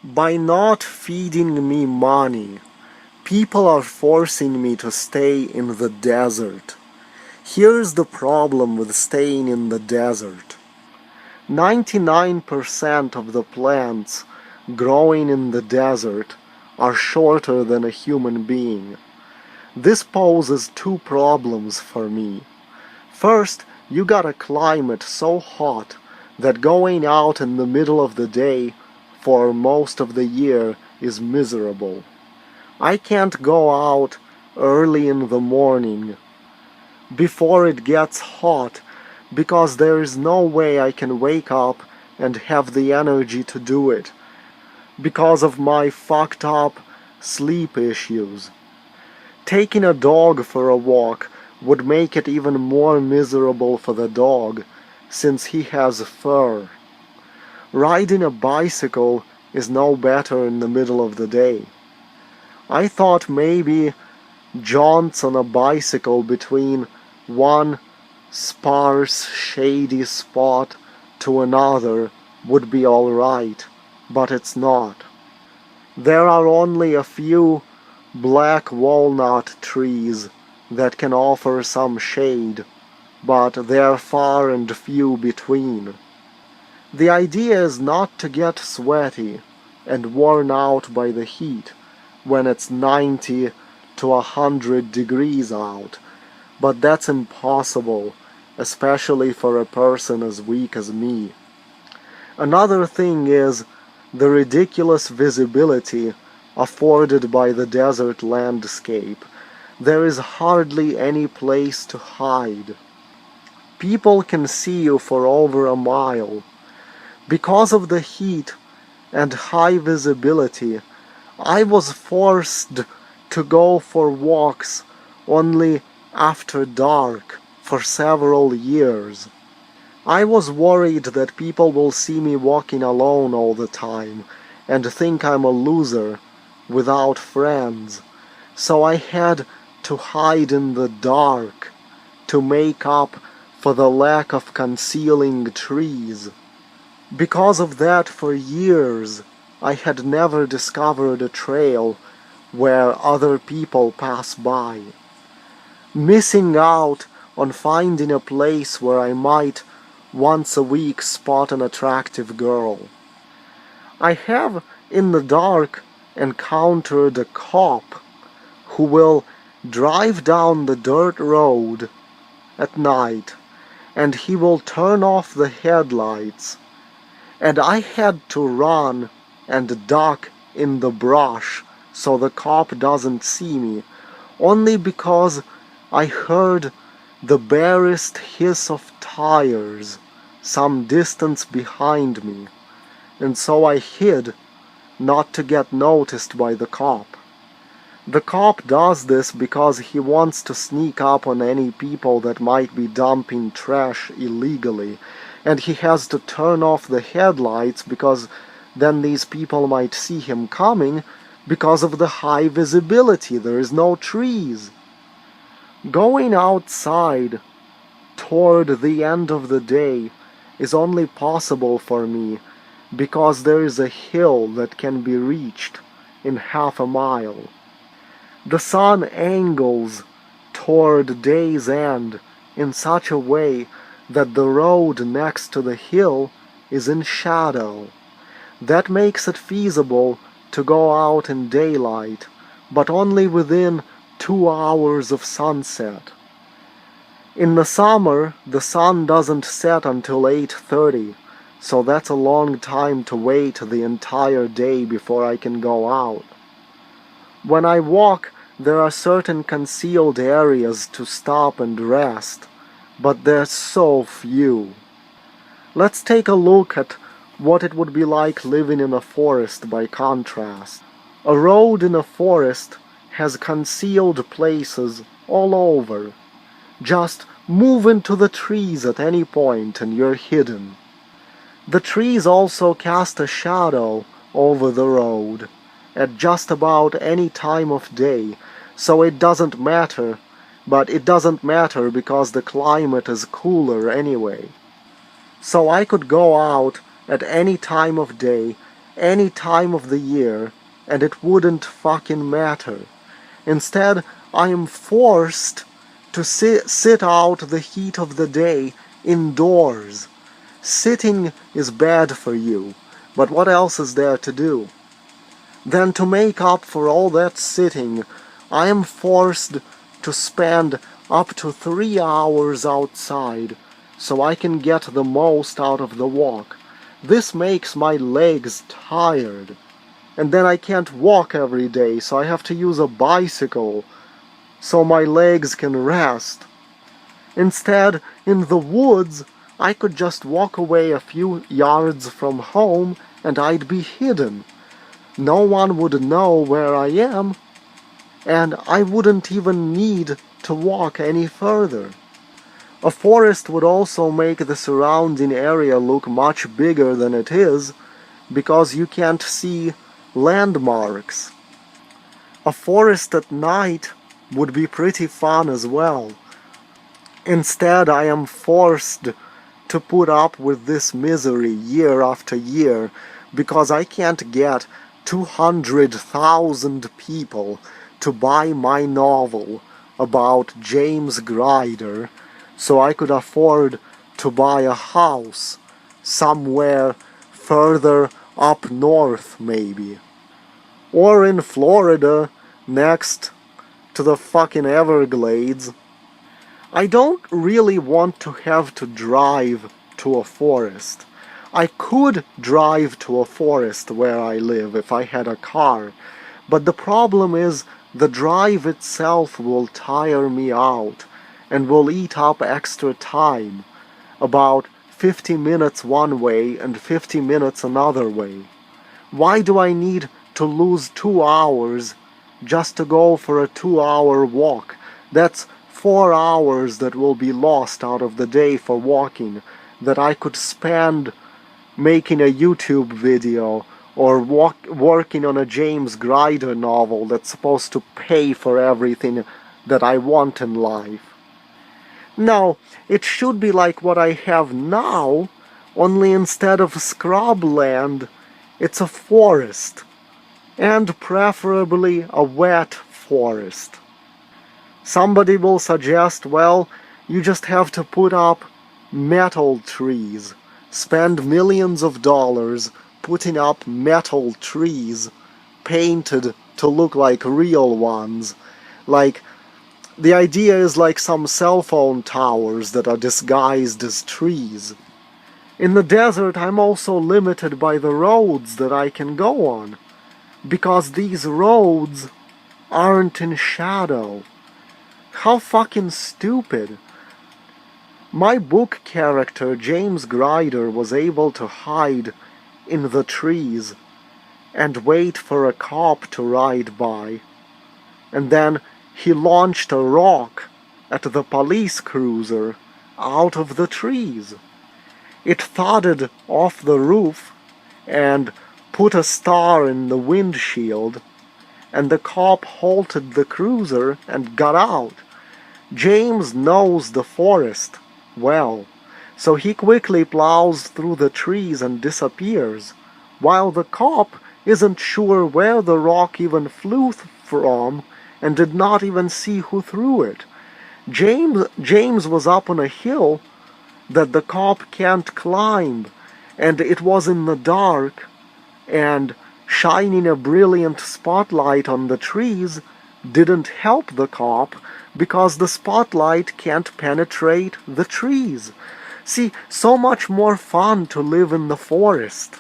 By not feeding me money, people are forcing me to stay in the desert. Here's the problem with staying in the desert. 99% of the plants growing in the desert are shorter than a human being. This poses two problems for me. First, you got a climate so hot that going out in the middle of the day for most of the year is miserable. I can't go out early in the morning before it gets hot because there is no way I can wake up and have the energy to do it because of my fucked up sleep issues. Taking a dog for a walk would make it even more miserable for the dog since he has fur. Riding a bicycle is no better in the middle of the day. I thought maybe jaunts on a bicycle between one sparse, shady spot to another would be alright, but it's not. There are only a few black walnut trees that can offer some shade, but they're far and few between. The idea is not to get sweaty and worn out by the heat when it's 90 to 100 degrees out, but that's impossible, especially for a person as weak as me. Another thing is the ridiculous visibility afforded by the desert landscape. There is hardly any place to hide. People can see you for over a mile. Because of the heat and high visibility, I was forced to go for walks only after dark for several years. I was worried that people will see me walking alone all the time and think I'm a loser without friends, so I had to hide in the dark to make up for the lack of concealing trees. Because of that, for years I had never discovered a trail where other people pass by, missing out on finding a place where I might once a week spot an attractive girl. I have in the dark encountered a cop who will drive down the dirt road at night and he will turn off the headlights, and I had to run and duck in the brush so the cop doesn't see me, only because I heard the barest hiss of tires some distance behind me, and so I hid not to get noticed by the cop. The cop does this because he wants to sneak up on any people that might be dumping trash illegally, and he has to turn off the headlights because then these people might see him coming because of the high visibility. There is no trees. Going outside toward the end of the day is only possible for me because there is a hill that can be reached in half a mile. The sun angles toward day's end in such a way that the road next to the hill is in shadow. That makes it feasible to go out in daylight, but only within 2 hours of sunset. In the summer, the sun doesn't set until 8:30, so that's a long time to wait the entire day before I can go out. When I walk, there are certain concealed areas to stop and rest, but they're so few. Let's take a look at what it would be like living in a forest by contrast. A road in a forest has concealed places all over. Just move into the trees at any point and you're hidden. The trees also cast a shadow over the road at just about any time of day, so it doesn't matter, but it doesn't matter because the climate is cooler anyway. So I could go out at any time of day any time of the year, and it wouldn't fucking matter. Instead, I am forced to sit out the heat of the day indoors. Sitting is bad for you, but what else is there to do? Then to make up for all that sitting, I am forced to spend up to 3 hours outside so I can get the most out of the walk. This makes my legs tired. And then I can't walk every day, so I have to use a bicycle so my legs can rest. Instead, in the woods, I could just walk away a few yards from home and I'd be hidden. No one would know where I am, and I wouldn't even need to walk any further. A forest would also make the surrounding area look much bigger than it is, because you can't see landmarks. A forest at night would be pretty fun as well. Instead, I am forced to put up with this misery year after year because I can't get 200,000 people to buy my novel about James Grider so I could afford to buy a house somewhere further up north, maybe. Or in Florida, next to the fucking Everglades. I don't really want to have to drive to a forest. I could drive to a forest where I live if I had a car, but the problem is the drive itself will tire me out and will eat up extra time, about 50 minutes one way and 50 minutes another way. Why do I need to lose 2 hours just to go for a 2-hour walk? That's 4 hours that will be lost out of the day for walking that I could spend making a YouTube video or working on a James Grider novel that's supposed to pay for everything that I want in life. Now, it should be like what I have now, only instead of scrubland, it's a forest, and preferably a wet forest. Somebody will suggest, well, you just have to put up metal trees. Spend millions of dollars putting up metal trees painted to look like real ones. Like, the idea is like some cell phone towers that are disguised as trees. In the desert, I'm also limited by the roads that I can go on, because these roads aren't in shadow. How fucking stupid. My book character, James Grider, was able to hide in the trees and wait for a cop to ride by. And then he launched a rock at the police cruiser out of the trees. It thudded off the roof and put a star in the windshield, and the cop halted the cruiser and got out. James knows the forest well, so he quickly plows through the trees and disappears, while the cop isn't sure where the rock even flew from and did not even see who threw it. James was up on a hill that the cop can't climb, and it was in the dark, and shining a brilliant spotlight on the trees didn't help the cop because the spotlight can't penetrate the trees. See, so much more fun to live in the forest.